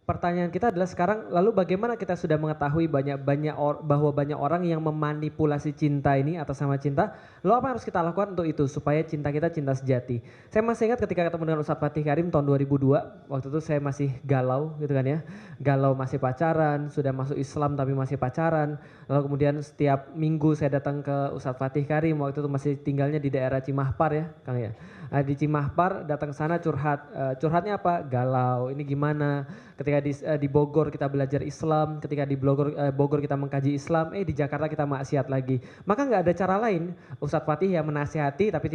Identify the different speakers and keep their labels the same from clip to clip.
Speaker 1: pertanyaan kita adalah sekarang, lalu bagaimana kita sudah mengetahui bahwa banyak orang yang memanipulasi cinta ini atas nama cinta, lalu apa yang harus kita lakukan untuk itu supaya cinta kita cinta sejati? Saya masih ingat ketika ketemu dengan Ustadz Fatih Karim tahun 2002, waktu itu saya masih galau gitu kan ya, galau masih pacaran, sudah masuk Islam tapi masih pacaran, lalu kemudian setiap minggu saya datang ke Ustadz Fatih Karim, waktu itu masih tinggalnya di daerah Cimahpar ya Kang ya. Di Cimahpar datang sana curhat, curhatnya apa? Galau, ini gimana? Ketika di Bogor kita belajar Islam, ketika di Bogor kita mengkaji Islam, di Jakarta kita maksiat lagi. Maka nggak ada cara lain. Ustadz Fatih ya menasihati tapi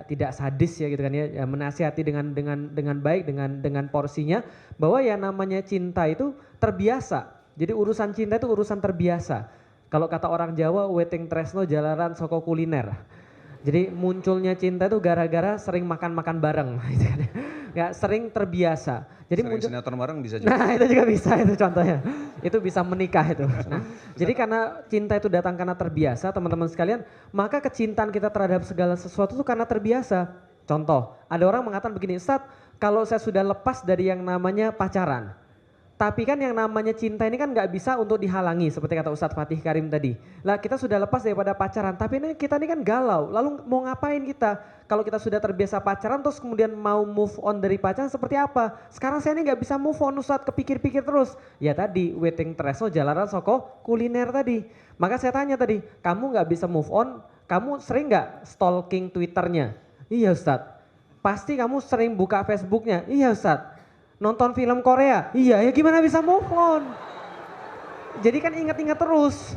Speaker 1: tidak sadis ya gitu kan ya, menasihati dengan baik dengan porsinya bahwa ya namanya cinta itu terbiasa. Jadi urusan cinta itu urusan terbiasa. Kalau kata orang Jawa, weting tresno jalaran soko kuliner. Jadi munculnya cinta itu gara-gara sering makan-makan bareng, gitu kan. Ya, sering terbiasa. Jadi
Speaker 2: sering
Speaker 1: muncul
Speaker 2: sinetron bareng bisa juga.
Speaker 1: Nah, itu juga bisa itu contohnya. Itu bisa menikah itu. Nah, jadi karena cinta itu datang karena terbiasa, teman-teman sekalian, maka kecintaan kita terhadap segala sesuatu itu karena terbiasa. Contoh, ada orang mengatakan begini, Ustadz, kalau saya sudah lepas dari yang namanya pacaran, tapi kan yang namanya cinta ini kan nggak bisa untuk dihalangi seperti kata Ustadz Fatih Karim tadi. Lah kita sudah lepas daripada pacaran, tapi ini kita ini kan galau. Lalu mau ngapain kita? Kalau kita sudah terbiasa pacaran terus kemudian mau move on dari pacaran seperti apa? Sekarang saya ini nggak bisa move on Ustadz, kepikir-pikir terus. Ya tadi weting tresno jalanan soko kuliner tadi. Maka saya tanya tadi, kamu nggak bisa move on, kamu sering nggak stalking Twitternya? Iya Ustadz. Pasti kamu sering buka Facebooknya? Iya Ustadz. Nonton film Korea? Iya, ya gimana bisa move on? Jadi kan ingat-ingat terus.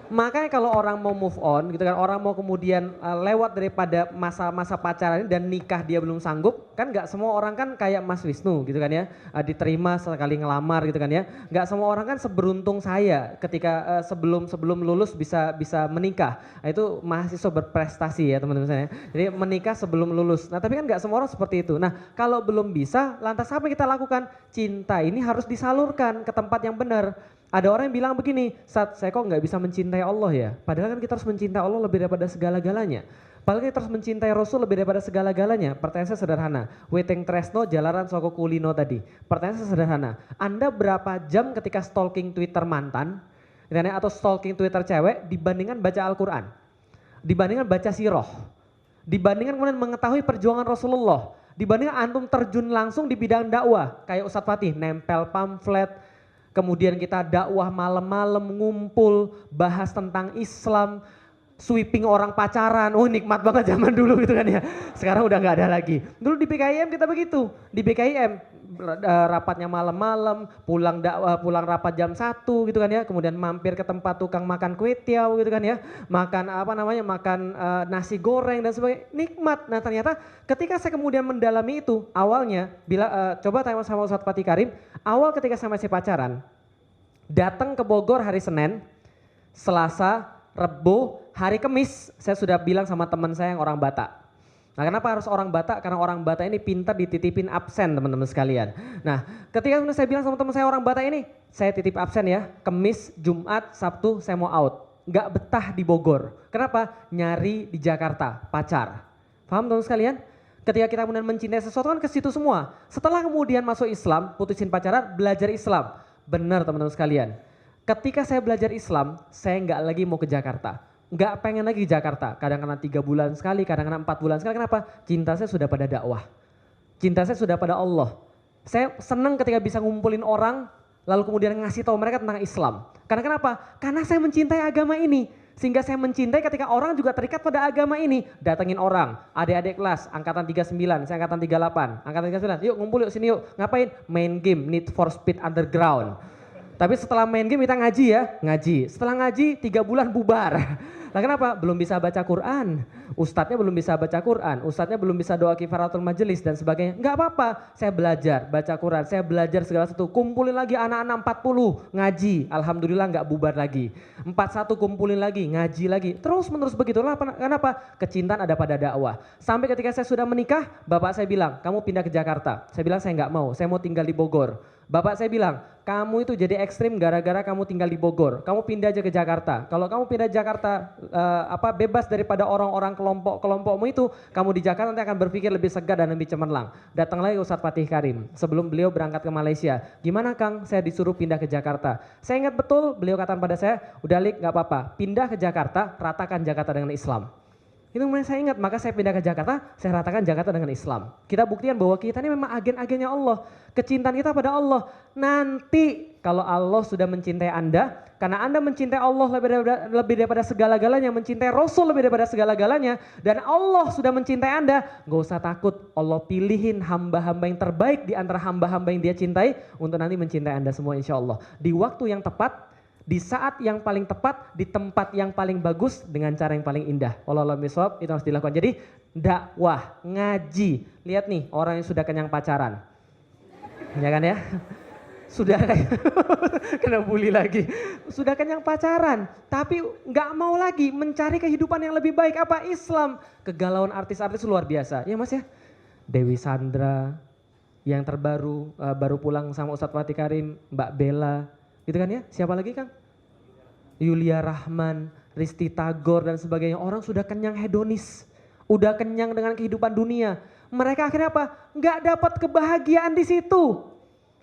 Speaker 1: Makanya kalau orang mau move on gitu kan, orang mau kemudian lewat daripada masa-masa pacaran dan nikah dia belum sanggup, kan nggak semua orang kan kayak Mas Wisnu gitu kan ya, diterima sekali ngelamar gitu kan ya. Nggak semua orang kan seberuntung saya ketika sebelum lulus bisa menikah. Nah, itu mahasiswa berprestasi ya teman-teman saya. Jadi menikah sebelum lulus. Nah tapi kan nggak semua orang seperti itu. Nah kalau belum bisa, lantas apa yang kita lakukan? Cinta ini harus disalurkan ke tempat yang benar. Ada orang yang bilang begini, Sat, saya kok nggak bisa mencintai Allah ya? Padahal kan kita harus mencintai Allah lebih daripada segala-galanya. Padahal kita harus mencintai Rasul lebih daripada segala-galanya. Pertanyaan saya sederhana, weting tresno jalaran soko kulino tadi. Pertanyaan saya sederhana, Anda berapa jam ketika stalking Twitter mantan, atau stalking Twitter cewek dibandingkan baca Al-Quran? Dibandingkan baca sirah? Dibandingkan kemudian mengetahui perjuangan Rasulullah? Dibandingkan antum terjun langsung di bidang dakwah, kayak Ustadz Fatih, nempel pamflet, kemudian kita dakwah malam-malam, ngumpul, bahas tentang Islam, sweeping orang pacaran. Oh nikmat banget zaman dulu gitu kan ya. Sekarang udah gak ada lagi. Dulu di BKIM kita begitu. Di BKIM rapatnya malam-malam, pulang rapat jam 1 gitu kan ya. Kemudian mampir ke tempat tukang makan kue tiaw gitu kan ya. Makan makan nasi goreng dan sebagainya. Nikmat. Nah ternyata ketika saya kemudian mendalami itu, awalnya coba tanya sama Ustadz Fatih Karim, awal ketika saya masih pacaran, datang ke Bogor hari Senin, Selasa, Rebo, hari Kamis saya sudah bilang sama teman saya yang orang Batak. Nah kenapa harus orang Batak? Karena orang Batak ini pintar dititipin absen teman-teman sekalian. Nah ketika saya bilang sama teman saya orang Batak ini, saya titip absen ya, Kamis, Jumat, Sabtu saya mau out. Nggak betah di Bogor. Kenapa? Nyari di Jakarta, pacar. Paham teman-teman sekalian? Ketika kita kemudian mencintai sesuatu kan ke situ semua. Setelah kemudian masuk Islam, putusin pacaran, belajar Islam. Benar teman-teman sekalian. Ketika saya belajar Islam, saya nggak lagi mau ke Jakarta. Nggak pengen lagi ke Jakarta. Kadang-kadang 3 bulan sekali, kadang-kadang 4 bulan sekali. Kenapa? Cinta saya sudah pada dakwah. Cinta saya sudah pada Allah. Saya senang ketika bisa ngumpulin orang, lalu kemudian ngasih tahu mereka tentang Islam. Karena kenapa? Karena saya mencintai agama ini. Sehingga saya mencintai ketika orang juga terikat pada agama ini. Datengin orang, adik-adik kelas, angkatan 39, saya angkatan 38, angkatan 39, yuk ngumpul yuk sini yuk. Ngapain? Main game, Need for Speed Underground. Tapi setelah main game kita ngaji ya, ngaji. Setelah ngaji 3 bulan bubar. Nah kenapa? Belum bisa baca Quran. Ustadznya belum bisa baca Quran. Ustadznya belum bisa doa kifaratul majelis dan sebagainya. Enggak apa-apa, saya belajar baca Quran. Saya belajar segala sesuatu. Kumpulin lagi anak-anak 40, ngaji. Alhamdulillah enggak bubar lagi. 41 kumpulin lagi, ngaji lagi. Terus menerus begitulah. Kenapa? Kecintaan ada pada dakwah. Sampai ketika saya sudah menikah, bapak saya bilang, kamu pindah ke Jakarta. Saya bilang saya enggak mau, saya mau tinggal di Bogor. Bapak saya bilang, kamu itu jadi ekstrim gara-gara kamu tinggal di Bogor. Kamu pindah aja ke Jakarta. Kalau kamu pindah Jakarta bebas daripada orang-orang kelompokmu itu, kamu di Jakarta nanti akan berpikir lebih segar dan lebih cemerlang. Datang lagi Ustadz Fatih Karim sebelum beliau berangkat ke Malaysia. Gimana Kang? Saya disuruh pindah ke Jakarta. Saya ingat betul beliau katakan pada saya, udah Lik nggak apa-apa, pindah ke Jakarta, ratakan Jakarta dengan Islam. Itu kemudian saya ingat, maka saya pindah ke Jakarta, saya ratakan Jakarta dengan Islam. Kita buktikan bahwa kita ini memang agen-agennya Allah. Kecintaan kita pada Allah. Nanti kalau Allah sudah mencintai Anda, karena Anda mencintai Allah lebih daripada segala-galanya, mencintai Rasul lebih daripada segala-galanya, dan Allah sudah mencintai Anda, gak usah takut. Allah pilihin hamba-hamba yang terbaik di antara hamba-hamba yang dia cintai, untuk nanti mencintai Anda semua insya Allah. Di waktu yang tepat, di saat yang paling tepat, di tempat yang paling bagus, dengan cara yang paling indah. Wallahu a'lam bishawab, itu harus dilakukan. Jadi dakwah, ngaji. Lihat nih orang yang sudah kenyang pacaran. Ya kan ya? Sudah kena bully lagi. Sudah kenyang pacaran, tapi nggak mau lagi mencari kehidupan yang lebih baik. Apa? Islam. Kegalauan artis-artis luar biasa. Ya Mas ya? Dewi Sandra, yang terbaru, baru pulang sama Ustadz Fatih Karim, Mbak Bella. Gitu kan ya, siapa lagi Kang? Yulia Rahman, Risti Tagor dan sebagainya. Orang sudah kenyang hedonis, udah kenyang dengan kehidupan dunia. Mereka akhirnya apa? Nggak dapat kebahagiaan di situ.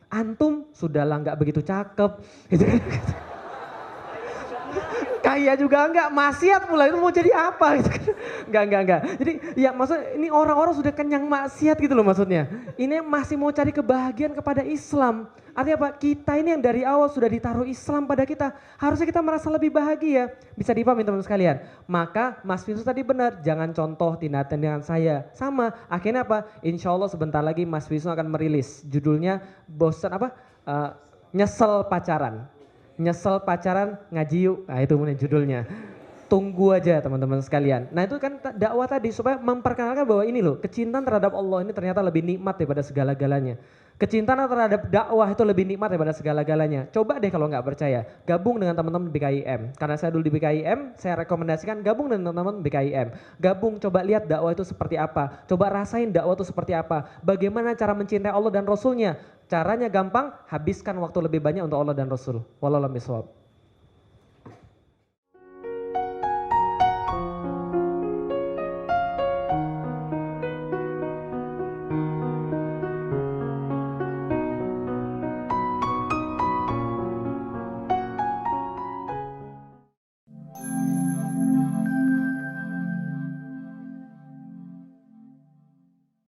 Speaker 1: Antum sudahlah nggak begitu cakep. Gitu kan? Kaya juga enggak, maksiat pula, itu mau jadi apa gitu kan. Enggak. Jadi ya maksudnya ini orang-orang sudah kenyang maksiat gitu loh maksudnya. Ini masih mau cari kebahagiaan kepada Islam. Artinya apa? Kita ini yang dari awal sudah ditaruh Islam pada kita. Harusnya kita merasa lebih bahagia. Bisa dipahami teman-teman sekalian. Maka Mas Wisnu tadi benar, jangan contoh tindakan dengan saya. Sama, akhirnya apa? Insya Allah sebentar lagi Mas Wisnu akan merilis. Judulnya bosan apa? Nyesel pacaran. Nyesel pacaran ngaji yuk, nah itu mungkin judulnya. Tunggu aja teman-teman sekalian. Nah itu kan dakwah tadi supaya memperkenalkan bahwa ini loh, kecintaan terhadap Allah ini ternyata lebih nikmat daripada segala-galanya. Kecintaan terhadap dakwah itu lebih nikmat daripada segala-galanya. Coba deh kalau nggak percaya, gabung dengan teman-teman BKIM. Karena saya dulu di BKIM, saya rekomendasikan gabung dengan teman-teman BKIM. Gabung, coba lihat dakwah itu seperti apa. Coba rasain dakwah itu seperti apa. Bagaimana cara mencintai Allah dan Rasulnya. Caranya gampang, habiskan waktu lebih banyak untuk Allah dan Rasul. Wallahu a'lam bishawab.